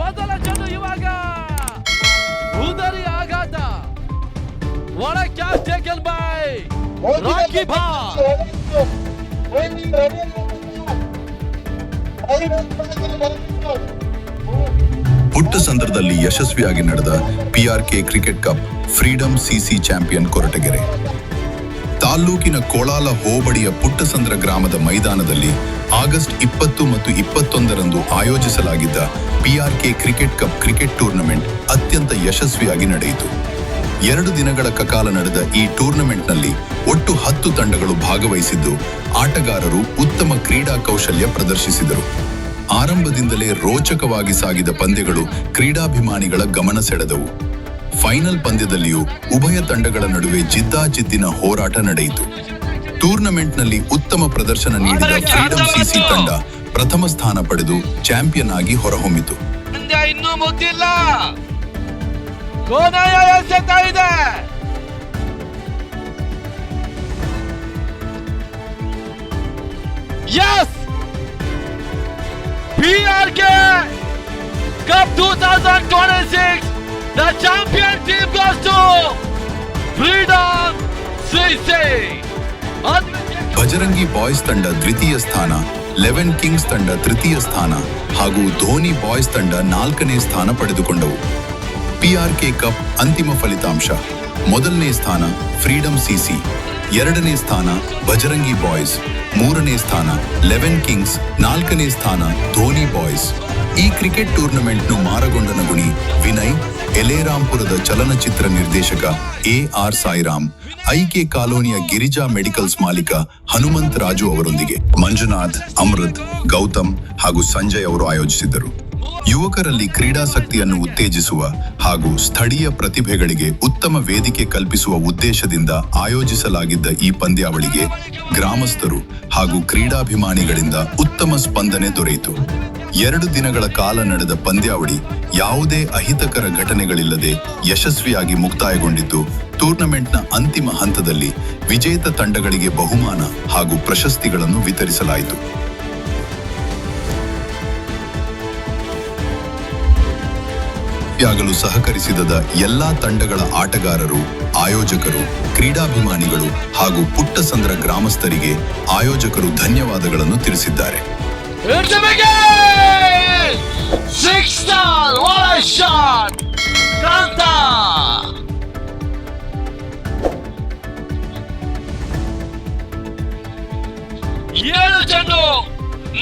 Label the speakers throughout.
Speaker 1: ಮೊದಲ ಚೆಂಡು ಇವಾಗ ಉದರಿ ಆಘಾತ. What a catch taken by Rocky Bhatt.
Speaker 2: ಪುಟ್ಟಸಂದ್ರದಲ್ಲಿ ಯಶಸ್ವಿಯಾಗಿ ನಡೆದ PRK cricket cup freedom CC champion Koratagere. ತಾಲ್ಲೂಕಿನ ಕೋಳಾಲ ಹೋಬಳಿಯ ಪುಟ್ಟಸಂದ್ರ ಗ್ರಾಮದ ಮೈದಾನದಲ್ಲಿ ಆಗಸ್ಟ್ 20 ಮತ್ತು 21ರಂದು ಆಯೋಜಿಸಲಾಗಿದ್ದ PRK cricket cup cricket tournament ಅತ್ಯಂತ ಯಶಸ್ವಿಯಾಗಿ ನಡೆಯಿತು. 2 ದಿನಗಳ ಕಾಲ ನಡೆದ ಈ ಟೂರ್ನಮೆಂಟ್ನಲ್ಲಿ ಒಟ್ಟು 10 ತಂಡಗಳು ಭಾಗವಹಿಸಿದ್ದು, ಆಟಗಾರರು ಉತ್ತಮ ಕ್ರೀಡಾ ಕೌಶಲ್ಯ ಪ್ರದರ್ಶಿಸಿದರು. ಆರಂಭದಿಂದಲೇ ರೋಚಕವಾಗಿ ಸಾಗಿದ ಪಂದ್ಯಗಳು ಕ್ರೀಡಾಭಿಮಾನಿಗಳ ಗಮನ ಸೆಳೆದವು. ಫೈನಲ್ ಪಂದ್ಯದಲ್ಲಿಯೂ ಉಭಯ ತಂಡಗಳ ನಡುವೆ ಜಿದ್ದಾಜಿದ್ದಿನ ಹೋರಾಟ ನಡೆಯಿತು. ಟೂರ್ನಮೆಂಟ್ನಲ್ಲಿ ಉತ್ತಮ ಪ್ರದರ್ಶನ ನೀಡಿದ ಫ್ರೀಡಮ್ ಸಿಸಿ ತಂಡ ಪ್ರಥಮ ಸ್ಥಾನ ಪಡೆದು ಚಾಂಪಿಯನ್ ಆಗಿ ಹೊರಹೊಮ್ಮಿತು.
Speaker 1: ಇನ್ನೂ ಮುಗಿದಿಲ್ಲ, ಕೊನೆಯ ಎಸೆತ ಇದೆ. Yes! PRK Cup 2026, the champion team goes to Freedom CC.
Speaker 2: Bajrangi boys ತಂಡ ದ್ವಿತೀಯ ಸ್ಥಾನ, 11 ಕಿಂಗ್ಸ್ ತಂಡ ತೃತೀಯ ಸ್ಥಾನ ಹಾಗೂ ಧೋನಿ ಬಾಯ್ಸ್ ತಂಡ 4ನೇ ಸ್ಥಾನ ಪಡೆದುಕೊಂಡವು. ಪಿಆರ್ಕೆ ಕಪ್ ಅಂತಿಮ ಫಲಿತಾಂಶ: ಮೊದಲನೇ ಸ್ಥಾನ ಫ್ರೀಡಮ್ ಸಿಸಿ, 2ನೇ ಸ್ಥಾನ ಭಜರಂಗಿ ಬಾಯ್ಸ್, 3ನೇ ಸ್ಥಾನ 11 ಕಿಂಗ್ಸ್, 4ನೇ ಸ್ಥಾನ ಧೋನಿ ಬಾಯ್ಸ್. ಈ ಕ್ರಿಕೆಟ್ ಟೂರ್ನಮೆಂಟ್ನು ಮಾರಗೊಂಡನಗುಣಿ ವಿನಯ್, ಎಲೇರಾಂಪುರದ ಚಲನಚಿತ್ರ ನಿರ್ದೇಶಕ ಎಆರ್ ಸಾಯಿರಾಮ್, ಐಕೆ ಕಾಲೋನಿಯ ಗಿರಿಜಾ ಮೆಡಿಕಲ್ಸ್ ಮಾಲೀಕ ಹನುಮಂತ್ ರಾಜು ಅವರೊಂದಿಗೆ ಮಂಜುನಾಥ್, ಅಮೃತ್, ಗೌತಮ್ ಹಾಗೂ ಸಂಜಯ್ ಅವರು ಆಯೋಜಿಸಿದ್ದರು. ಯುವಕರಲ್ಲಿ ಕ್ರೀಡಾಸಕ್ತಿಯನ್ನು ಉತ್ತೇಜಿಸುವ ಹಾಗೂ ಸ್ಥಳೀಯ ಪ್ರತಿಭೆಗಳಿಗೆ ಉತ್ತಮ ವೇದಿಕೆ ಕಲ್ಪಿಸುವ ಉದ್ದೇಶದಿಂದ ಆಯೋಜಿಸಲಾಗಿದ್ದ ಈ ಪಂದ್ಯಾವಳಿಗೆ ಗ್ರಾಮಸ್ಥರು ಹಾಗೂ ಕ್ರೀಡಾಭಿಮಾನಿಗಳಿಂದ ಉತ್ತಮ ಸ್ಪಂದನೆ ದೊರೆಯಿತು. 2 ದಿನಗಳ ಕಾಲ ನಡೆದ ಪಂದ್ಯಾವಳಿ ಯಾವುದೇ ಅಹಿತಕರ ಘಟನೆಗಳಿಲ್ಲದೆ ಯಶಸ್ವಿಯಾಗಿ ಮುಕ್ತಾಯಗೊಂಡಿದ್ದು, ಟೂರ್ನಮೆಂಟ್ನ ಅಂತಿಮ ಹಂತದಲ್ಲಿ ವಿಜೇತ ತಂಡಗಳಿಗೆ ಬಹುಮಾನ ಹಾಗೂ ಪ್ರಶಸ್ತಿಗಳನ್ನು ವಿತರಿಸಲಾಯಿತು. ಆಗಲು ಸಹಕರಿಸಿದ ಎಲ್ಲಾ ತಂಡಗಳ ಆಟಗಾರರು, ಆಯೋಜಕರು, ಕ್ರೀಡಾಭಿಮಾನಿಗಳು ಹಾಗೂ ಪುಟ್ಟಸಂದ್ರ ಗ್ರಾಮಸ್ಥರಿಗೆ ಆಯೋಜಕರು ಧನ್ಯವಾದಗಳನ್ನು ತಿಳಿಸಿದ್ದಾರೆ.
Speaker 1: ಏಳು ಚೆಂಡು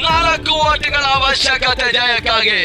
Speaker 1: 4 ಓಟಗಳ ಅವಶ್ಯಕತೆ ಜಯಕ್ಕಾಗಿ.